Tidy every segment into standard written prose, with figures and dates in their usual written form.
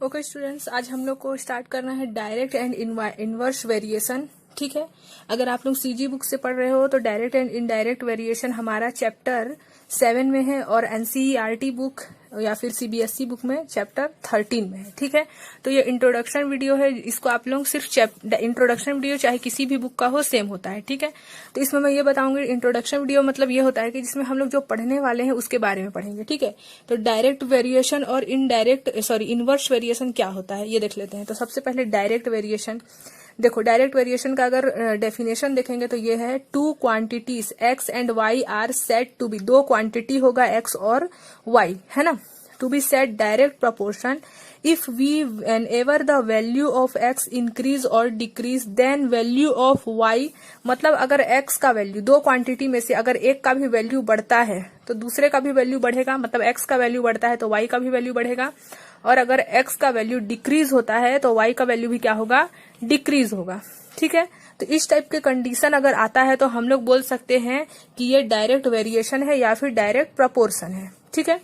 Okay students, आज हम लोग को स्टार्ट करना है डायरेक्ट एंड इनवर्स वेरिएशन। ठीक है, अगर आप लोग सीजी बुक से पढ़ रहे हो तो डायरेक्ट एंड इनडायरेक्ट वेरिएशन हमारा चैप्टर 7 में है और एनसीईआरटी बुक या फिर सीबीएसई बुक में चैप्टर 13 में है। ठीक है, तो ये इंट्रोडक्शन वीडियो है, इसको आप लोग सिर्फ इंट्रोडक्शन वीडियो चाहे किसी भी बुक का हो सेम होता है। ठीक है, तो इसमें मैं ये बताऊंगी इंट्रोडक्शन वीडियो मतलब ये होता है कि जिसमें हम लोग जो पढ़ने वाले हैं उसके बारे में पढ़ेंगे। ठीक है, तो डायरेक्ट वेरिएशन और इनवर्स वेरिएशन क्या होता है ये देख लेते हैं। तो सबसे पहले डायरेक्ट वेरिएशन देखो, डायरेक्ट वेरिएशन का अगर डेफिनेशन देखेंगे तो ये है two quantities X and Y are set to be, दो क्वांटिटी होगा एक्स और वाई, है ना, to be set direct proportion if we an ever the value of X increase और decrease then value of Y. मतलब अगर x का value, दो क्वांटिटी में से अगर एक का भी वैल्यू बढ़ता है तो दूसरे का भी वैल्यू बढ़ेगा, मतलब एक्स का वैल्यू बढ़ता है तो वाई का भी वैल्यू बढ़ेगा, और अगर एक्स का वैल्यू डिक्रीज होता है तो वाई का वैल्यू भी क्या होगा, डिक्रीज होगा। ठीक है, तो इस टाइप के कंडीशन अगर आता है तो हम लोग बोल सकते हैं कि ये डायरेक्ट वेरिएशन है या फिर डायरेक्ट प्रोपोर्शन है। ठीक है,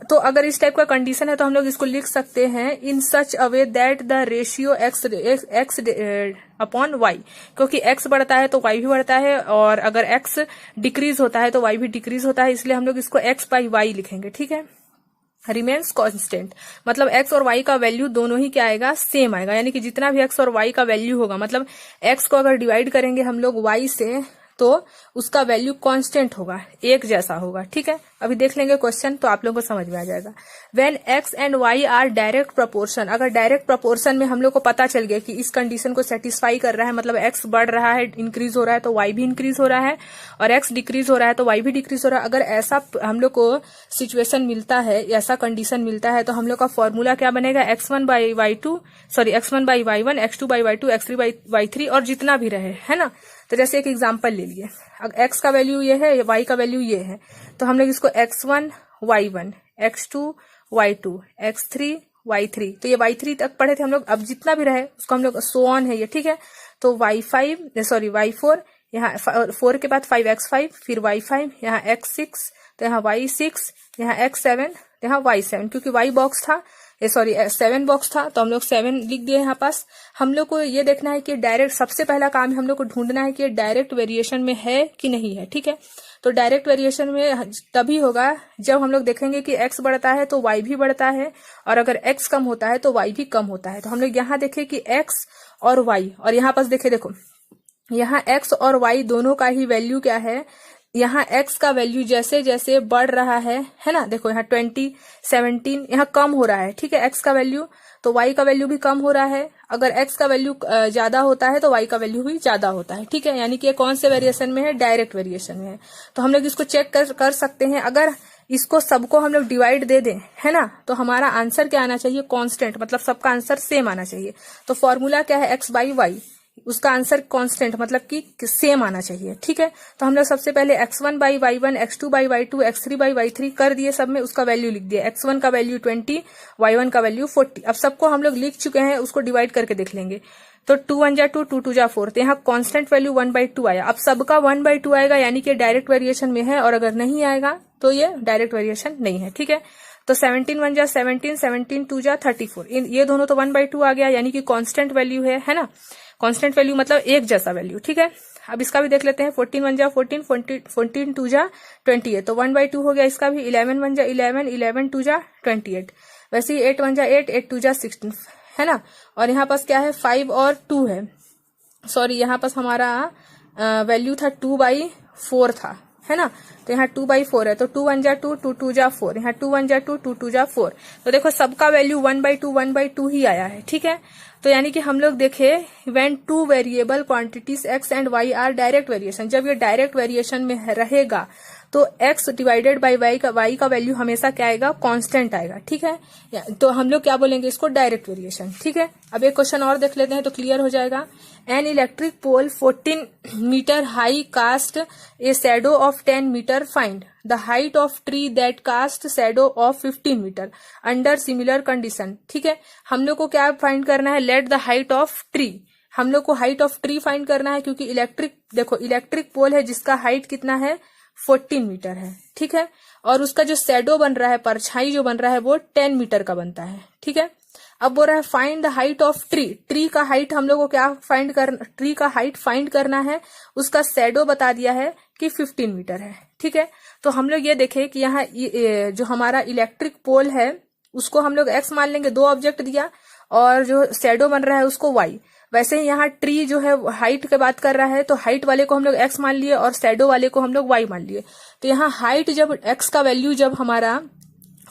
तो अगर इस टाइप का कंडीशन है तो हम लोग इसको लिख सकते हैं in such a way that the ratio X upon Y, क्योंकि एक्स बढ़ता है तो वाई भी बढ़ता है और अगर एक्स डिक्रीज होता है तो वाई भी डिक्रीज होता है, इसलिए हम लोग इसको एक्स बाई वाई लिखेंगे। ठीक है, रिमेन्स कांस्टेंट मतलब एक्स और वाई का वैल्यू दोनों ही क्या आएगा, सेम आएगा, यानी कि जितना भी एक्स और वाई का वैल्यू होगा, मतलब एक्स को अगर डिवाइड करेंगे हम लोग वाई से तो उसका वैल्यू कांस्टेंट होगा, एक जैसा होगा। ठीक है, अभी देख लेंगे क्वेश्चन तो आप लोगों को समझ में आ जाएगा। When x and Y are direct proportion, अगर डायरेक्ट प्रोपोर्शन में हम लोग को पता चल गया कि इस कंडीशन को सेटिस्फाई कर रहा है, मतलब एक्स बढ़ रहा है, इंक्रीज हो रहा है तो वाई भी इंक्रीज हो रहा है, और एक्स डिक्रीज हो रहा है तो वाई भी डिक्रीज हो रहा है। अगर ऐसा हम लोग को सिचुएशन मिलता है, ऐसा कंडीशन मिलता है तो हम लोग का फॉर्मूला क्या बनेगा, x1 by y2, x1 by y1, x2 by y2, x3 by y3 और जितना भी रहे, है ना। तो जैसे एक एग्जांपल ले लिए, अगर x का वैल्यू ये है, y का वैल्यू ये है, तो हम लोग इसको x1 y1, x2 y2, x3 y3, तो ये y3 तक पढ़े थे हम लोग, अब जितना भी रहे उसको हम लोग सो ऑन है ये। ठीक है, तो y4, यहाँ 4 के बाद 5x5, फिर y5, यहाँ x6, तो यहाँ y6, यहाँ x7, यहाँ y7, क्योंकि y बॉक्स था, 7 बॉक्स था तो हम लोग 7 लिख दिए यहाँ पास। हम लोग को ये देखना है कि डायरेक्ट, सबसे पहला काम हम लोग को ढूंढना है कि डायरेक्ट वेरिएशन में है कि नहीं है। ठीक है, तो डायरेक्ट वेरिएशन में तभी होगा जब हम लोग देखेंगे कि x बढ़ता है तो y भी बढ़ता है, और अगर x कम होता है तो y भी कम होता है। तो हम लोग यहाँ देखें कि x और y, और यहाँ पास देखे, देखो यहाँ x और y दोनों का ही वैल्यू क्या है, यहाँ x का वैल्यू जैसे जैसे बढ़ रहा है ना, देखो यहाँ 20, 17 यहाँ कम हो रहा है। ठीक है, x का वैल्यू, तो y का वैल्यू भी कम हो रहा है। अगर x का वैल्यू ज्यादा होता है तो y का वैल्यू भी ज्यादा होता है। ठीक है, यानी कि ये कौन से वेरिएशन में है, डायरेक्ट वेरिएशन में है। तो हम लोग इसको चेक कर सकते हैं, अगर इसको सबको हम लोग डिवाइड दे दें, है ना, तो हमारा आंसर क्या आना चाहिए, कांस्टेंट, मतलब सबका आंसर सेम आना चाहिए। तो फॉर्मूला क्या है, x बाई वाई, उसका आंसर कांस्टेंट मतलब कि सेम आना चाहिए। ठीक है, तो हम लोग सबसे पहले x1 by y1, x2 by y2, x3 by y3 कर दिए, सब में उसका वैल्यू लिख दिया, x1 का वैल्यू 20, y1 का वैल्यू 40। अब सबको हम लोग लिख चुके हैं, उसको डिवाइड करके देख लेंगे। तो 2 1 जा 2, 2 2 जा 4, तो यहाँ कांस्टेंट वैल्यू 1/2 आया। अब सबका 1/2 आएगा, यानी कि डायरेक्ट वेरिएशन में है, और अगर नहीं आएगा तो ये डायरेक्ट वेरिएशन नहीं है। ठीक है, तो 17 1 जा 17, 17 2 जा 34, ये दोनों तो 1/2 आ गया, यानी कि कांस्टेंट वैल्यू है ना, कांस्टेंट वैल्यू मतलब एक जैसा वैल्यू। ठीक है, अब इसका भी देख लेते हैं, 14 1 जा 14, 14 2 जा 28, तो 1/2 हो गया इसका भी। 11 1 जा 11, 11 2 जा 28, वैसे ही 8 1 जा 8, 8 2 जा 16, है ना। और यहाँ पास क्या है, 5 और 2 है, यहाँ पास हमारा वैल्यू था 2/4 था, है ना, तो यहाँ 2/4 है, तो 2 1 जा 2, 2 2 जा 4, यहाँ 2 1 जा 2, 2 2 जा 4, तो देखो सबका वैल्यू 1/2 ही आया है। ठीक है, तो यानी कि हम लोग देखे when two variable quantities x and y are direct variation, जब ये डायरेक्ट वेरिएशन में रहेगा तो x डिवाइडेड बाई y का वैल्यू हमेशा क्या आएगा, कांस्टेंट आएगा। ठीक है, तो हम लोग क्या बोलेंगे इसको, डायरेक्ट वेरिएशन। ठीक है, अब एक क्वेश्चन और देख लेते हैं तो क्लियर हो जाएगा। An electric pole 14 metre high cast a shadow of 10 metre, find the height of tree that cast shadow of 15 metre under similar condition. ठीक है, हम लोग को क्या फाइंड करना है, let the height of tree, हम लोग को हाइट ऑफ ट्री फाइंड करना है, क्योंकि इलेक्ट्रिक पोल है जिसका हाइट कितना है, 14 मीटर है। ठीक है, और उसका जो शैडो बन रहा है, परछाई जो बन रहा है, वो 10 मीटर का बनता है। ठीक है, अब बोल रहा है find the height of tree. Tree का हाइट हम लोग को क्या फाइंड करना, ट्री का हाइट फाइंड करना है। उसका शैडो बता दिया है कि 15 मीटर है। ठीक है, तो हम लोग ये देखें कि यहाँ जो हमारा इलेक्ट्रिक पोल है उसको हम लोग एक्स मान लेंगे, 2 ऑब्जेक्ट दिया, और जो शैडो बन रहा है उसको वाई। वैसे ही यहाँ ट्री जो है हाइट की बात कर रहा है, तो हाइट वाले को हम लोग एक्स मान लिए और शैडो वाले को हम लोग वाई मान लिए। तो यहाँ हाइट जब एक्स का वैल्यू जब हमारा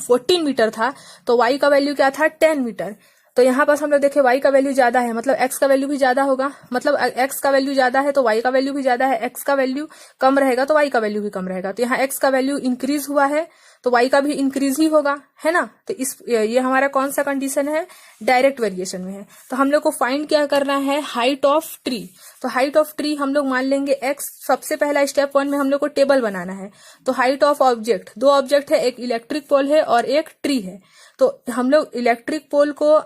14 मीटर था तो y का वैल्यू क्या था, 10 मीटर। तो यहाँ पास हम लोग देखें y का वैल्यू ज्यादा है, मतलब x का वैल्यू भी ज्यादा होगा, मतलब x का वैल्यू ज्यादा है तो y का वैल्यू भी ज्यादा है, x का वैल्यू कम रहेगा तो y का वैल्यू भी कम रहेगा। तो यहाँ x का वैल्यू इंक्रीज हुआ है तो y का भी इंक्रीज ही होगा, है ना। तो ये हमारा कौन सा कंडीशन है, डायरेक्ट वेरिएशन में है। तो हम लोग को फाइंड क्या करना है, हाइट ऑफ ट्री। तो हाइट ऑफ ट्री हम लोग मान लेंगे x। सबसे पहला स्टेप 1 में हम लोग को टेबल बनाना है। तो हाइट ऑफ ऑब्जेक्ट, 2 ऑब्जेक्ट है, एक इलेक्ट्रिक पोल है और एक ट्री है। तो हम लोग इलेक्ट्रिक पोल को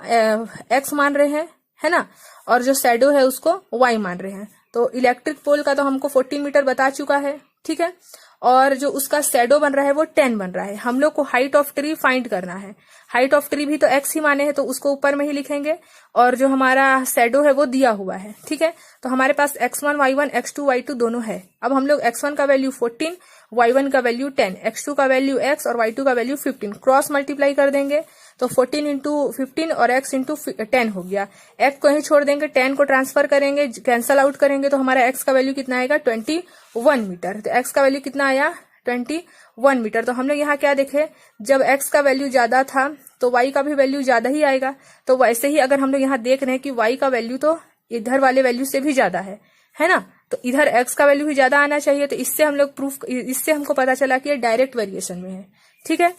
x मान रहे हैं, है ना, और जो शैडो है उसको y मान रहे हैं। तो इलेक्ट्रिक पोल का तो हमको 14 मीटर बता चुका है। ठीक है, और जो उसका शैडो बन रहा है वो 10 बन रहा है। हम लोग को हाइट ऑफ ट्री फाइंड करना है। हाइट ऑफ ट्री भी तो x ही माने हैं तो उसको ऊपर में ही लिखेंगे, और जो हमारा शैडो है वो दिया हुआ है। ठीक है, तो हमारे पास x1 y1 x2 y2 दोनों है। अब हम लोग x1 का वैल्यू 14, y1 का वैल्यू 10, x2 का वैल्यू x और y2 का वैल्यू 15 क्रॉस मल्टीप्लाई कर देंगे तो 14 इंटू 15 और x इंटू 10 हो गया। x को ही छोड़ देंगे, 10 को ट्रांसफर करेंगे, कैंसल आउट करेंगे तो हमारा x का वैल्यू कितना आएगा, 21 मीटर। तो x का वैल्यू कितना आया, 21 मीटर। तो हम लोग यहाँ क्या देखे, जब x का वैल्यू ज्यादा था तो y का भी वैल्यू ज्यादा ही आएगा। तो वैसे ही अगर हम लोग यहाँ देख रहे हैं कि y का वैल्यू तो इधर वाले वैल्यू से भी ज्यादा है ना, तो इधर x का वैल्यू भी ज्यादा आना चाहिए। तो इससे हम लोग इससे हमको पता चला कि ये डायरेक्ट वेरिएशन में है। ठीक है,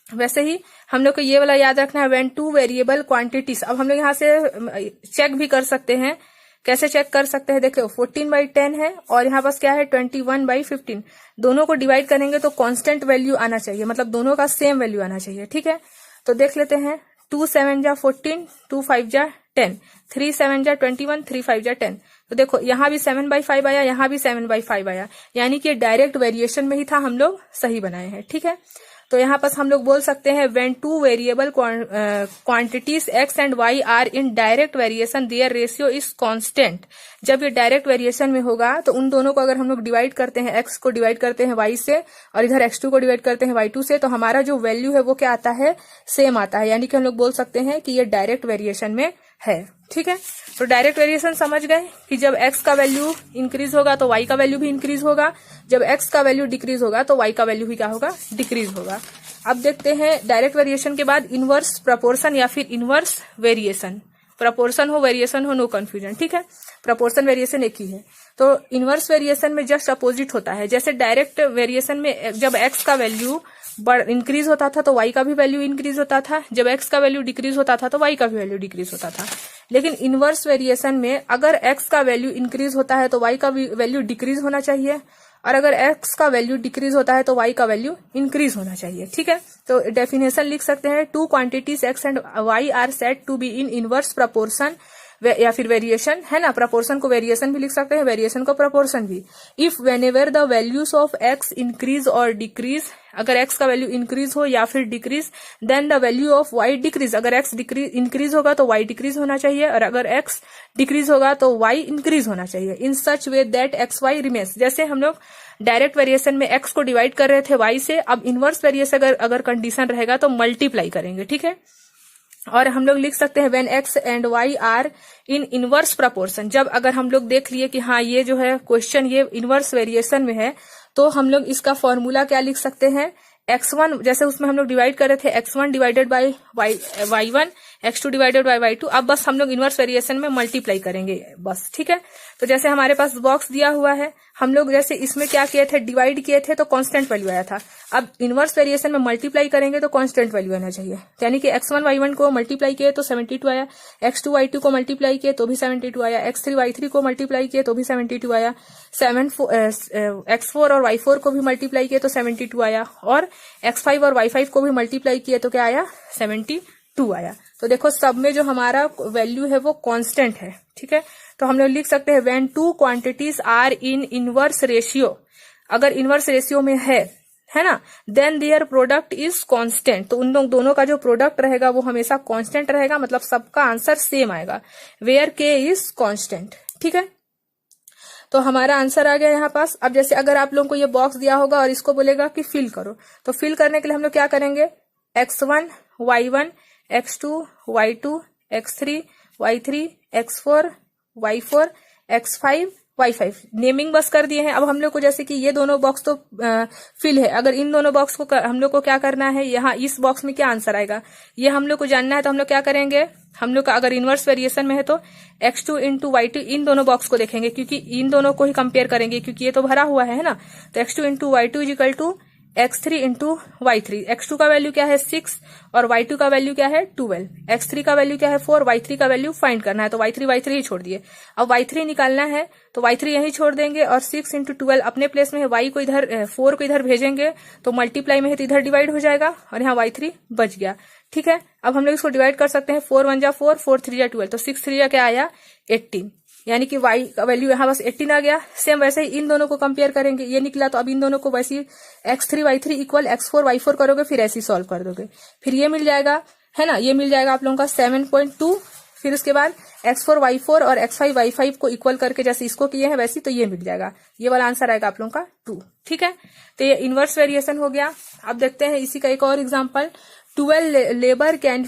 वैसे ही हम लोग को ये वाला याद रखना है, व्हेन 2 वेरिएबल क्वांटिटीज। अब हम लोग यहाँ से चेक भी कर सकते हैं। कैसे चेक कर सकते हैं, देखो 14/10 है और यहाँ पास क्या है 21/15। दोनों को डिवाइड करेंगे तो कांस्टेंट वैल्यू आना चाहिए, मतलब दोनों का सेम वैल्यू आना चाहिए। ठीक है, तो देख लेते हैं, 2 7 जा 14, 2 5 जा 10, 3 7 जा 21, 3 5 जा 10। तो देखो यहाँ भी 7/5 आया, यहाँ भी 7/5 आया, यानी कि डायरेक्ट वेरिएशन में ही था, हम लोग सही बनाए हैं। ठीक है, तो यहाँ पर हम लोग बोल सकते हैं when 2 variable quantities x and y are in direct variation their ratio is constant. जब ये डायरेक्ट वेरिएशन में होगा तो उन दोनों को अगर हम लोग डिवाइड करते हैं, x को डिवाइड करते हैं y से और इधर x2 को डिवाइड करते हैं y2 से, तो हमारा जो वैल्यू है वो क्या आता है, सेम आता है। यानी कि हम लोग बोल सकते हैं कि ये डायरेक्ट वेरिएशन में है। ठीक है, तो डायरेक्ट वेरिएशन समझ गए कि जब x का वैल्यू इंक्रीज होगा तो y का वैल्यू भी इंक्रीज होगा, जब x का वैल्यू डिक्रीज होगा तो y का वैल्यू भी क्या होगा, डिक्रीज होगा। अब देखते हैं डायरेक्ट वेरिएशन के बाद इनवर्स प्रपोर्शन या फिर इनवर्स वेरिएशन। प्रपोर्शन हो वेरिएशन हो, नो कंफ्यूजन। ठीक है, प्रपोर्शन वेरिएशन एक ही है। तो इनवर्स वेरिएशन में जस्ट अपोजिट होता है। जैसे डायरेक्ट वेरिएशन में जब x का वैल्यू इंक्रीज होता था तो y का भी वैल्यू इंक्रीज होता था, जब x का वैल्यू डिक्रीज होता था तो y का भी वैल्यू डिक्रीज होता था। लेकिन इनवर्स वेरिएशन में अगर x का वैल्यू इंक्रीज होता है तो y का भी वैल्यू डिक्रीज होना चाहिए, और अगर x का वैल्यू डिक्रीज होता है तो y का वैल्यू इंक्रीज होना चाहिए। ठीक है, तो डेफिनेशन लिख सकते हैं, 2 quantities x and y are said to be in inverse proportion या फिर वेरिएशन, है ना। प्रपोर्शन को वेरिएशन भी लिख सकते हैं, वेरिएशन को प्रपोर्शन भी। If whenever the values of x increase और डिक्रीज, अगर x का वैल्यू इंक्रीज हो या फिर decrease, then the value of y decrease. अगर x इंक्रीज होगा तो y डिक्रीज होना चाहिए, और अगर x डिक्रीज होगा तो y इंक्रीज होना चाहिए। In such way that X Y remains. जैसे हम लोग डायरेक्ट वेरिएशन में x को डिवाइड कर रहे थे y से, अब इनवर्स वेरिएशन अगर कंडीशन रहेगा तो मल्टीप्लाई करेंगे। ठीक है, और हम लोग लिख सकते हैं when x and y are in inverse proportion. जब अगर हम लोग देख लिए कि हाँ ये जो है क्वेश्चन ये इनवर्स वेरिएशन में है, तो हम लोग इसका फॉर्मूला क्या लिख सकते हैं, x1 जैसे उसमें हम लोग डिवाइड कर रहे थे x1 divided by y1, x2 divided by y2। अब बस हम लोग इनवर्स वेरिएशन में मल्टीप्लाई करेंगे बस। ठीक है, तो जैसे हमारे पास बॉक्स दिया हुआ है, हम लोग जैसे इसमें क्या किए थे, डिवाइड किए थे तो कांस्टेंट वैल्यू आया था। अब इनवर्स वेरिएशन में मल्टीप्लाई करेंगे तो कांस्टेंट वैल्यू आना चाहिए। यानी कि x1 y1 को मल्टीप्लाई किए तो 72 आया, x2 y2 को मल्टीप्लाई किए तो भी 72 आया, x3 y3 को मल्टीप्लाई किए तो भी 72 आया, x4 और y4 को भी मल्टीप्लाई किए तो 72 आया, और x5 और y5 को भी मल्टीप्लाई किए तो क्या आया, 72 आया। तो देखो सब में जो हमारा वैल्यू है वो कांस्टेंट है। ठीक है, तो हम लोग लिख सकते हैं when 2 quantities are in inverse ratio. अगर इनवर्स रेशियो में है है ना, then their product is constant, तो उन लोग दोनों का जो प्रोडक्ट रहेगा वो हमेशा कांस्टेंट रहेगा, मतलब सबका आंसर सेम आएगा, वेयर के इज कांस्टेंट। ठीक है, तो हमारा आंसर आ गया यहाँ पास। अब जैसे अगर आप लोगों को ये बॉक्स दिया होगा और इसको बोलेगा कि फिल करो, तो फिल करने के लिए हम लोग क्या करेंगे, x1 y1 x2 y2 x3 y3 x4 y4 x5 y5, naming बस कर दिए हैं। अब हम लोग को जैसे कि ये दोनों बॉक्स तो फिल है, अगर इन दोनों बॉक्स को हम लोग को क्या करना है, यहाँ इस बॉक्स में क्या आंसर आएगा ये हम लोग को जानना है। तो हम लोग क्या करेंगे, हम लोग का अगर इनवर्स वेरिएशन में है तो x2 इंटू y2, इन दोनों बॉक्स को देखेंगे क्योंकि इन दोनों को ही कंपेयर करेंगे क्योंकि ये तो भरा हुआ है ना। तो x2 into y2 is equal to x3 into y3, x2 का वैल्यू क्या है 6 और y2 का वैल्यू क्या है 12, x3 का वैल्यू क्या है 4, y3 का वैल्यू फाइंड करना है, तो y3 ही छोड़ दिए। अब y3 निकालना है तो y3 यही छोड़ देंगे और 6 इंटू 12 अपने प्लेस में है, y को इधर 4 को इधर भेजेंगे तो मल्टीप्लाई में है तो इधर डिवाइड हो जाएगा और यहाँ y3 बच गया। ठीक है, अब हम लोग इसको डिवाइड कर सकते हैं, 4 1 जा 4, 4 3 जा 12, तो 6 3 जा क्या आया 18, यानी कि y का वैल्यू यहाँ बस 18 आ गया। सेम वैसे ही इन दोनों को कंपेयर करेंगे, ये निकला तो अब इन दोनों को वैसे ही x3 y3 equal x4 y4 करोगे, फिर ऐसे ही सॉल्व कर दोगे, फिर ये मिल जाएगा, है ना, ये मिल जाएगा आप लोगों का 7.2। फिर उसके बाद x4 y4 और x5 y5 को इक्वल करके जैसे इसको किए हैं वैसे तो ये मिल जाएगा, ये वाला आंसर आएगा आप लोगों का 2। ठीक है, तो ये इनवर्स वेरिएशन हो गया। अब देखते हैं इसी का एक और example, 12 labour can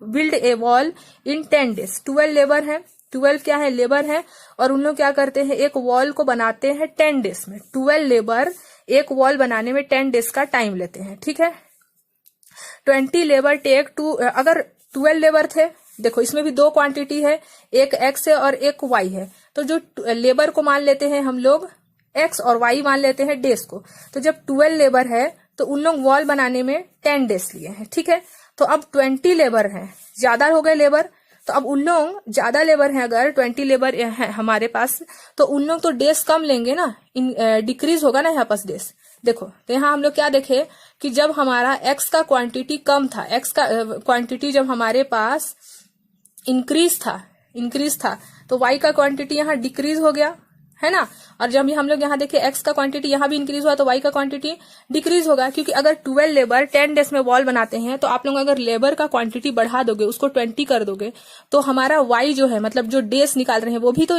build a wall in 10 days. 12 labour है, 12 क्या है लेबर है, और उन लोग क्या करते हैं एक वॉल को बनाते हैं 10 डेज में। 12 लेबर एक वॉल बनाने में 10 डेज का टाइम लेते हैं। ठीक है, 20 लेबर टेक टू, अगर 12 लेबर थे, देखो इसमें भी दो क्वांटिटी है, एक x है और एक y है, तो जो लेबर को मान लेते हैं हम लोग x और y मान लेते हैं डेज को। तो जब 12 लेबर है तो उन लोग वॉल बनाने में 10 डेज लिए हैं। ठीक है, तो अब 20 लेबर है, ज्यादा हो गए लेबर, तो अब उन लोग ज्यादा लेबर है, अगर 20 लेबर है हमारे पास तो उन लोग तो डेज कम लेंगे ना, डिक्रीज होगा ना यहाँ पास डेज। देखो तो यहाँ हम लोग क्या देखे कि जब हमारा x का क्वांटिटी कम था, x का क्वांटिटी जब हमारे पास इंक्रीज था तो y का क्वांटिटी यहाँ डिक्रीज हो गया, है ना। और जब हम लोग यहाँ देखे x का क्वांटिटी यहाँ भी इंक्रीज हुआ तो y का क्वांटिटी डिक्रीज होगा, क्योंकि अगर 12 लेबर 10 डेज में वॉल बनाते हैं तो आप लोग अगर लेबर का क्वांटिटी बढ़ा दोगे, उसको 20 कर दोगे, तो हमारा y जो है मतलब जो डेज निकाल रहे हैं वो भी तो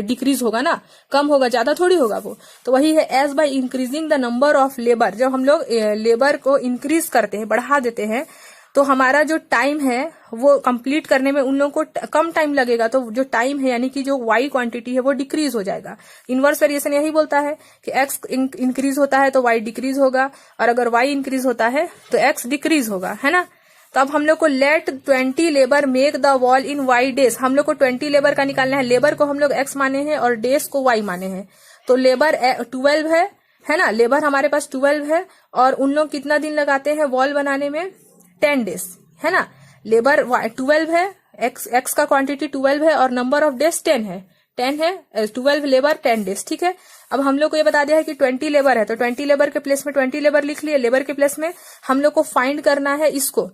डिक्रीज होगा ना, कम होगा, ज्यादा थोड़ी होगा वो। तो वही है as by increasing the number of labour, जब हम लोग लेबर को इंक्रीज करते हैं, बढ़ा देते हैं, तो हमारा जो टाइम है वो कंप्लीट करने में उन लोगों को कम टाइम लगेगा, तो जो टाइम है यानी कि जो y क्वांटिटी है वो डिक्रीज हो जाएगा। इनवर्स वेरिएशन यही बोलता है कि x इंक्रीज होता है तो y डिक्रीज होगा, और अगर y इंक्रीज होता है तो x डिक्रीज होगा, है ना। तो अब हम लोग को let 20 labour make the wall in y days, हम लोग को 20 लेबर का निकालना है, लेबर को हम लोग x माने हैं और डेज को y माने हैं। तो लेबर 12 है ना, लेबर हमारे पास 12 है और उन लोग कितना दिन लगाते हैं वॉल बनाने में 10 डेज, है ना। लेबर 12 है, x का क्वांटिटी 12 है और नंबर ऑफ डेज 10 है, 12 लेबर 10 डेज। ठीक है, अब हम लोग को ये बता दिया है कि 20 लेबर है, तो 20 लेबर के प्लेस में 20 लेबर लिख लिए, लेबर के प्लेस में हम लोग को फाइंड करना है इसको,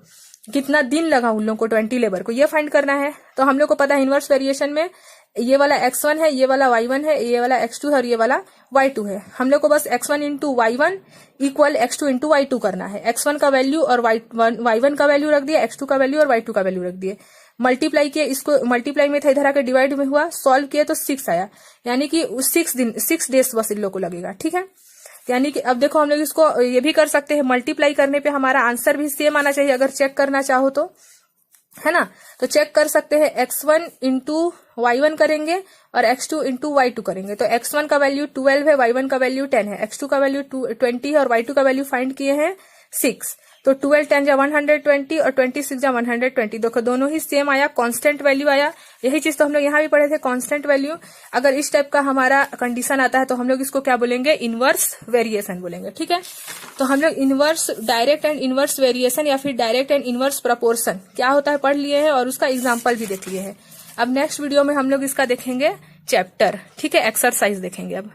कितना दिन लगा उन लोग को 20 लेबर को, ये फाइंड करना है। तो हम लोग को पता है इनवर्स वेरिएशन में ये वाला x1 है, ये वाला y1 है, ये वाला x2 है और ये वाला y2 है। हम लोग को बस x1 into y1 equal x2 into y2 करना है। x1 का वैल्यू और y1 का वैल्यू रख दिया, x2 का वैल्यू और y2 का वैल्यू रख दिए, मल्टीप्लाई किए, इसको मल्टीप्लाई में था इधर आकर डिवाइड में हुआ, सॉल्व किए तो 6 आया, यानी कि 6 डेज बस इन लोग को लगेगा। ठीक है, यानी कि अब देखो हम लोग इसको ये भी कर सकते हैं, मल्टीप्लाई करने पे हमारा आंसर भी सेम आना चाहिए अगर चेक करना चाहो तो, है ना। तो चेक कर सकते हैं, x1 इंटू y1 करेंगे और x2 इंटू y2 करेंगे, तो x1 का वैल्यू 12 है, y1 का वैल्यू 10 है, x2 का वैल्यू 20 है और y2 का वैल्यू फाइंड किए हैं 6। तो 12 10 जा 120 और 26 जा 120, देखो दोनों ही सेम आया, कांस्टेंट वैल्यू आया। यही चीज तो हम लोग यहाँ भी पढ़े थे, कांस्टेंट वैल्यू। अगर इस टाइप का हमारा कंडीशन आता है तो हम लोग इसको क्या बोलेंगे, इनवर्स वेरिएशन बोलेंगे। ठीक है, तो हम लोग inverse direct and inverse variation या फिर डायरेक्ट एंड इनवर्स प्रपोर्शन क्या होता है पढ़ लिए हैं और उसका एग्जाम्पल भी देख लिए हैं। अब नेक्स्ट वीडियो में हम लोग इसका देखेंगे चैप्टर, ठीक है, एक्सरसाइज देखेंगे अब।